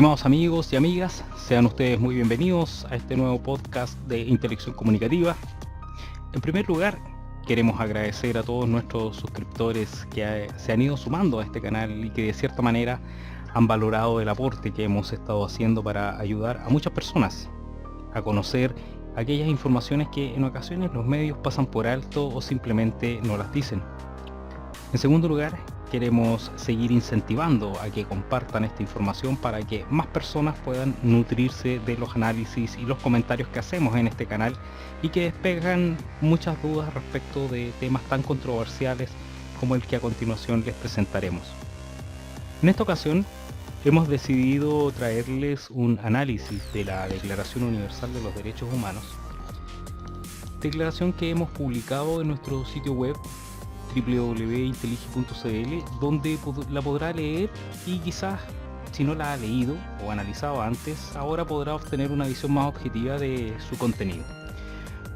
Estimados amigos y amigas, sean ustedes muy bienvenidos a este nuevo podcast de Interacción Comunicativa. En primer lugar, queremos agradecer a todos nuestros suscriptores que se han ido sumando a este canal y que de cierta manera han valorado el aporte que hemos estado haciendo para ayudar a muchas personas a conocer aquellas informaciones que en ocasiones los medios pasan por alto o simplemente no las dicen. En segundo lugar, queremos seguir incentivando a que compartan esta información para que más personas puedan nutrirse de los análisis y los comentarios que hacemos en este canal y que despejan muchas dudas respecto de temas tan controversiales como el que a continuación les presentaremos. En esta ocasión hemos decidido traerles un análisis de la Declaración Universal de los Derechos Humanos, declaración que hemos publicado en nuestro sitio web www.inteligi.cl, donde la podrá leer y quizás, si no la ha leído o analizado antes, ahora podrá obtener una visión más objetiva de su contenido.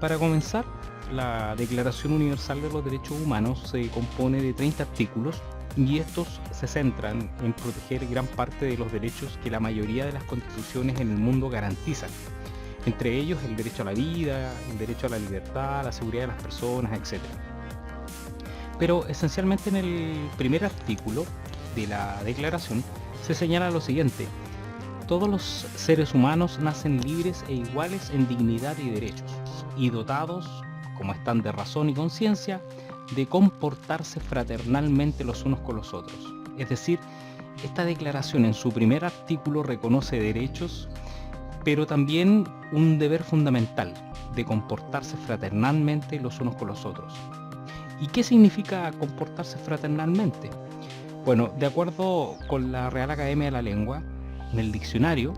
Para comenzar, la Declaración Universal de los Derechos Humanos se compone de 30 artículos y estos se centran en proteger gran parte de los derechos que la mayoría de las constituciones en el mundo garantizan, entre ellos el derecho a la vida, el derecho a la libertad, a la seguridad de las personas, etc. Pero esencialmente en el primer artículo de la declaración se señala lo siguiente: todos los seres humanos nacen libres e iguales en dignidad y derechos, y dotados, como están de razón y conciencia, de comportarse fraternalmente los unos con los otros. Es decir, esta declaración en su primer artículo reconoce derechos, pero también un deber fundamental de comportarse fraternalmente los unos con los otros. ¿Y qué significa comportarse fraternalmente? Bueno, de acuerdo con la Real Academia de la Lengua, en el diccionario,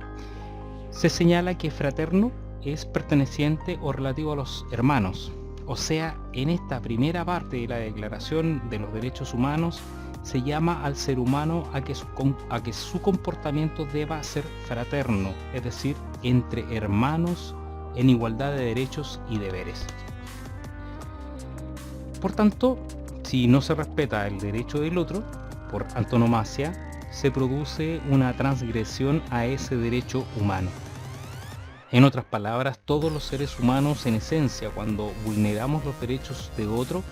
se señala que fraterno es perteneciente o relativo a los hermanos. O sea, en esta primera parte de la Declaración de los Derechos Humanos se llama al ser humano a que su comportamiento deba ser fraterno, es decir, entre hermanos en igualdad de derechos y deberes. Por tanto, si no se respeta el derecho del otro, por antonomasia, se produce una transgresión a ese derecho humano. En otras palabras, todos los seres humanos en esencia, cuando vulneramos los derechos de otro,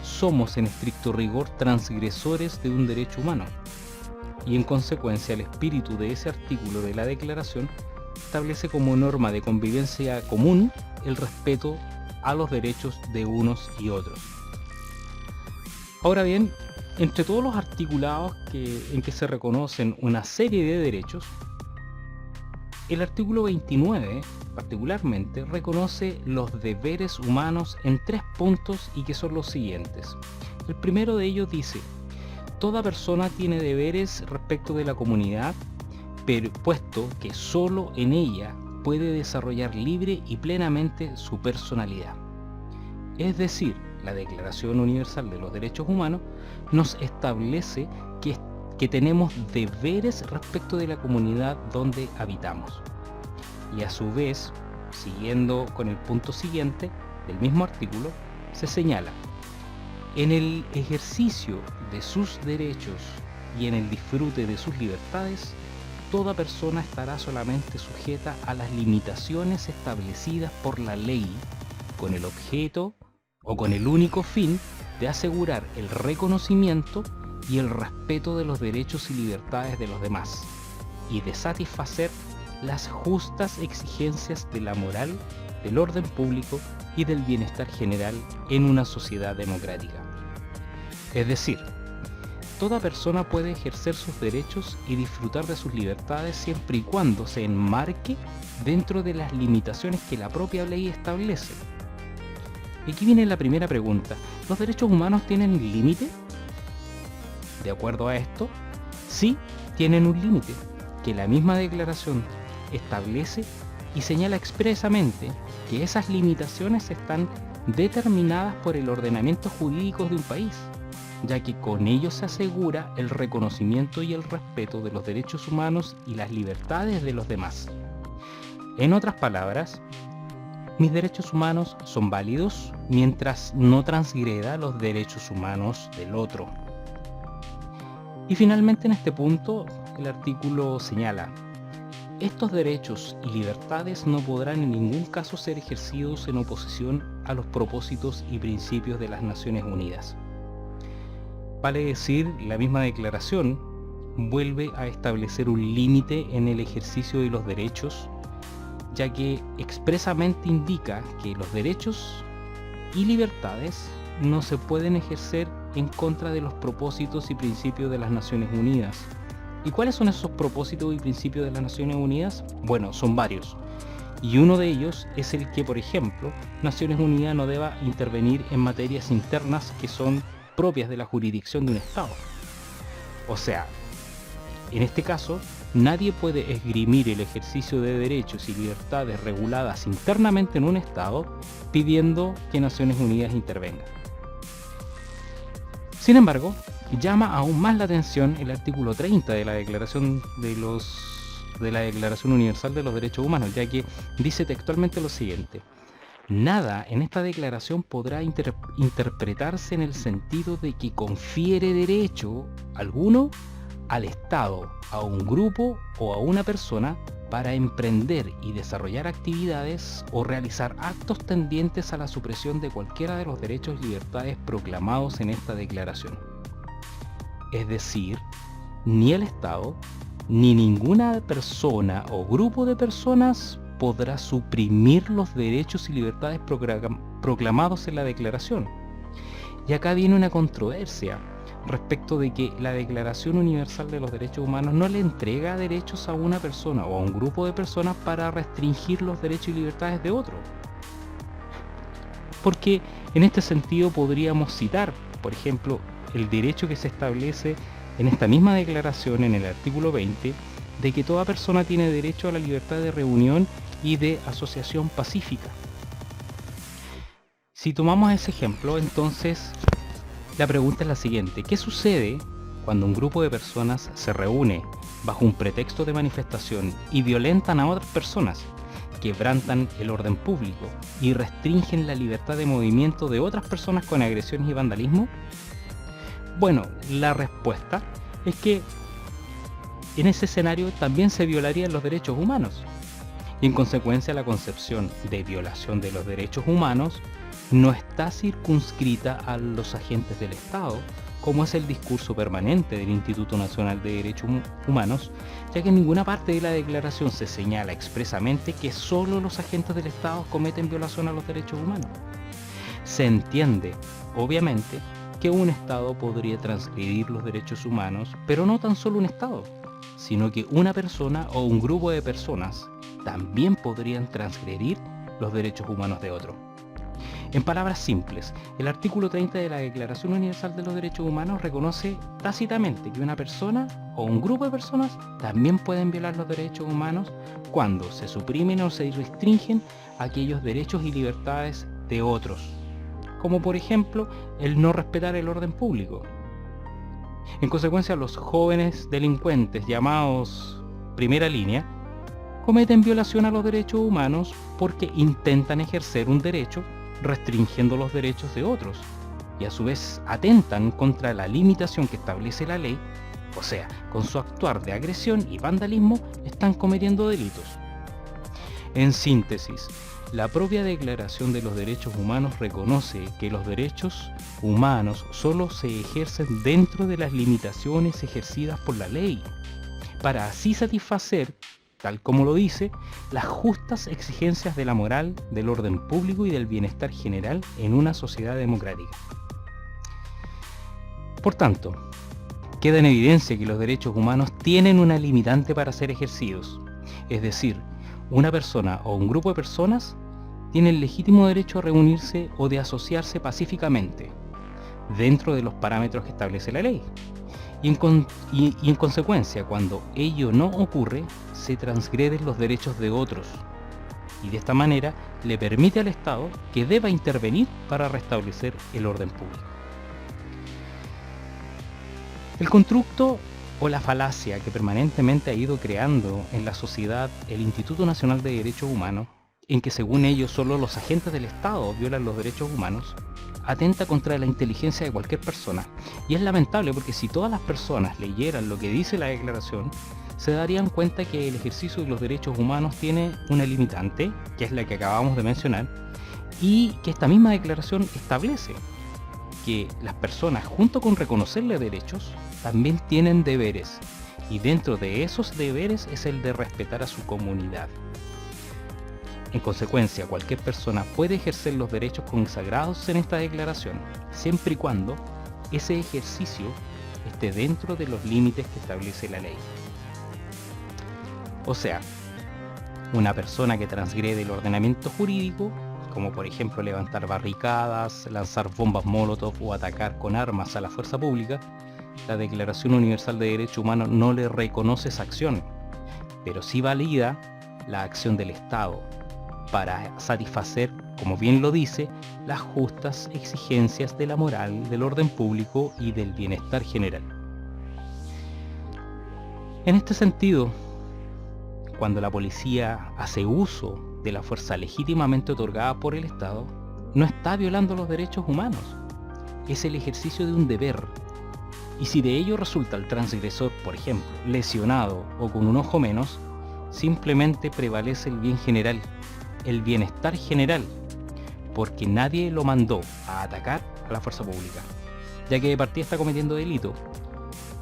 somos en estricto rigor transgresores de un derecho humano. Y en consecuencia, el espíritu de ese artículo de la Declaración establece como norma de convivencia común el respeto a los derechos de unos y otros. Ahora bien, entre todos los articulados en que se reconocen una serie de derechos, el artículo 29 particularmente reconoce los deberes humanos en 3 puntos y que son los siguientes. El primero de ellos dice: toda persona tiene deberes respecto de la comunidad, pero puesto que solo en ella puede desarrollar libre y plenamente su personalidad. Es decir, la Declaración Universal de los Derechos Humanos nos establece que tenemos deberes respecto de la comunidad donde habitamos. Y a su vez, siguiendo con el punto siguiente del mismo artículo, se señala: en el ejercicio de sus derechos y en el disfrute de sus libertades, toda persona estará solamente sujeta a las limitaciones establecidas por la ley, con el objeto o con el único fin de asegurar el reconocimiento y el respeto de los derechos y libertades de los demás, y de satisfacer las justas exigencias de la moral, del orden público y del bienestar general en una sociedad democrática. Es decir, toda persona puede ejercer sus derechos y disfrutar de sus libertades siempre y cuando se enmarque dentro de las limitaciones que la propia ley establece. Y aquí viene la primera pregunta: ¿los derechos humanos tienen límite? De acuerdo a esto, sí tienen un límite, que la misma declaración establece y señala expresamente que esas limitaciones están determinadas por el ordenamiento jurídico de un país, ya que con ello se asegura el reconocimiento y el respeto de los derechos humanos y las libertades de los demás. En otras palabras, mis derechos humanos son válidos mientras no transgreda los derechos humanos del otro. Y finalmente, en este punto, el artículo señala: estos derechos y libertades no podrán en ningún caso ser ejercidos en oposición a los propósitos y principios de las Naciones Unidas. Vale decir, la misma declaración vuelve a establecer un límite en el ejercicio de los derechos, ya que expresamente indica que los derechos y libertades no se pueden ejercer en contra de los propósitos y principios de las Naciones Unidas. ¿Y cuáles son esos propósitos y principios de las Naciones Unidas? Bueno, son varios. Y uno de ellos es el que, por ejemplo, Naciones Unidas no deba intervenir en materias internas que son propias de la jurisdicción de un Estado. O sea, en este caso, nadie puede esgrimir el ejercicio de derechos y libertades reguladas internamente en un Estado pidiendo que Naciones Unidas intervenga. Sin embargo, llama aún más la atención el artículo 30 de la Declaración Universal de los Derechos Humanos, ya que dice textualmente lo siguiente: nada en esta declaración podrá interpretarse en el sentido de que confiere derecho alguno al Estado, a un grupo o a una persona para emprender y desarrollar actividades o realizar actos tendientes a la supresión de cualquiera de los derechos y libertades proclamados en esta declaración. Es decir, ni el Estado, ni ninguna persona o grupo de personas podrá suprimir los derechos y libertades proclamados en la declaración. Y acá viene una controversia respecto de que la Declaración Universal de los Derechos Humanos no le entrega derechos a una persona o a un grupo de personas para restringir los derechos y libertades de otro. Porque en este sentido podríamos citar, por ejemplo, el derecho que se establece en esta misma declaración en el artículo 20, de que toda persona tiene derecho a la libertad de reunión y de asociación pacífica. Si tomamos ese ejemplo, entonces la pregunta es la siguiente: ¿qué sucede cuando un grupo de personas se reúne bajo un pretexto de manifestación y violentan a otras personas, quebrantan el orden público y restringen la libertad de movimiento de otras personas con agresiones y vandalismo? Bueno, la respuesta es que en ese escenario también se violarían los derechos humanos. Y en consecuencia la concepción de violación de los derechos humanos no está circunscrita a los agentes del Estado, como es el discurso permanente del Instituto Nacional de Derechos Humanos, ya que en ninguna parte de la declaración se señala expresamente que solo los agentes del Estado cometen violación a los derechos humanos. Se entiende, obviamente, que un Estado podría transgredir los derechos humanos, pero no tan solo un Estado, sino que una persona o un grupo de personas también podrían transgredir los derechos humanos de otro. En palabras simples, el artículo 30 de la Declaración Universal de los Derechos Humanos reconoce tácitamente que una persona o un grupo de personas también pueden violar los derechos humanos cuando se suprimen o se restringen aquellos derechos y libertades de otros, como por ejemplo el no respetar el orden público. En consecuencia, los jóvenes delincuentes llamados primera línea cometen violación a los derechos humanos porque intentan ejercer un derecho restringiendo los derechos de otros y a su vez atentan contra la limitación que establece la ley, o sea, con su actuar de agresión y vandalismo están cometiendo delitos. En síntesis, la propia Declaración de los Derechos Humanos reconoce que los derechos humanos solo se ejercen dentro de las limitaciones ejercidas por la ley, para así satisfacer, tal como lo dice, las justas exigencias de la moral, del orden público y del bienestar general en una sociedad democrática. Por tanto, queda en evidencia que los derechos humanos tienen una limitante para ser ejercidos, es decir, una persona o un grupo de personas tiene el legítimo derecho a reunirse o de asociarse pacíficamente, dentro de los parámetros que establece la ley. Y en consecuencia, cuando ello no ocurre, se transgreden los derechos de otros, y de esta manera le permite al Estado que deba intervenir para restablecer el orden público. El constructo o la falacia que permanentemente ha ido creando en la sociedad el Instituto Nacional de Derechos Humanos, en que según ellos solo los agentes del Estado violan los derechos humanos, atenta contra la inteligencia de cualquier persona. Y es lamentable porque si todas las personas leyeran lo que dice la declaración, se darían cuenta que el ejercicio de los derechos humanos tiene una limitante, que es la que acabamos de mencionar, y que esta misma declaración establece que las personas, junto con reconocerle derechos, también tienen deberes, y dentro de esos deberes es el de respetar a su comunidad. En consecuencia, cualquier persona puede ejercer los derechos consagrados en esta declaración, siempre y cuando ese ejercicio esté dentro de los límites que establece la ley. O sea, una persona que transgrede el ordenamiento jurídico, como por ejemplo levantar barricadas, lanzar bombas molotov o atacar con armas a la fuerza pública, la Declaración Universal de Derechos Humanos no le reconoce esa acción, pero sí valida la acción del Estado para satisfacer, como bien lo dice, las justas exigencias de la moral, del orden público y del bienestar general. En este sentido, cuando la policía hace uso de la fuerza legítimamente otorgada por el Estado, no está violando los derechos humanos, es el ejercicio de un deber. Y si de ello resulta el transgresor, por ejemplo, lesionado o con un ojo menos, simplemente prevalece el bien general, el bienestar general, porque nadie lo mandó a atacar a la fuerza pública, ya que de partida está cometiendo delito,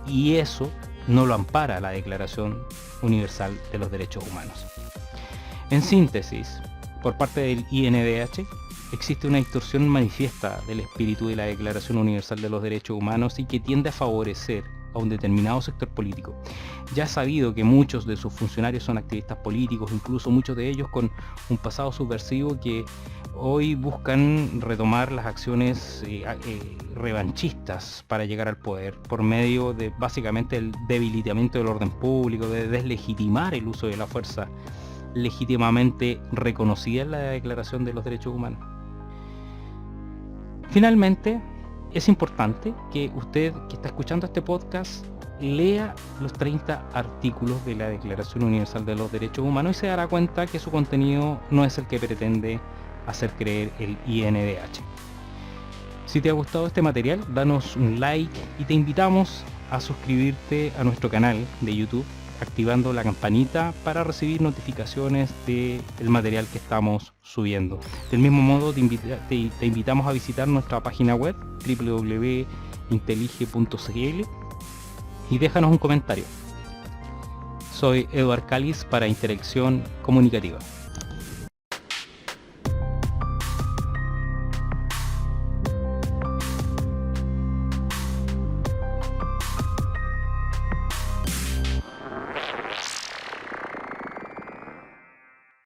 y eso no lo ampara la Declaración Universal de los Derechos Humanos. En síntesis, por parte del INDH, existe una distorsión manifiesta del espíritu de la Declaración Universal de los Derechos Humanos y que tiende a favorecer a un determinado sector político. Ya es sabido que muchos de sus funcionarios son activistas políticos, incluso muchos de ellos con un pasado subversivo que hoy buscan retomar las acciones revanchistas para llegar al poder por medio de básicamente el debilitamiento del orden público, de deslegitimar el uso de la fuerza legítimamente reconocida en la Declaración de los Derechos Humanos. Finalmente, es importante que usted que está escuchando este podcast lea los 30 artículos de la Declaración Universal de los Derechos Humanos y se dará cuenta que su contenido no es el que pretende hacer creer el INDH. Si te ha gustado este material, danos un like y te invitamos a suscribirte a nuestro canal de YouTube activando la campanita para recibir notificaciones del material que estamos subiendo. Del mismo modo te invitamos a visitar nuestra página web www.intelige.cl y déjanos un comentario. Soy Eduard Cáliz para Interacción Comunicativa.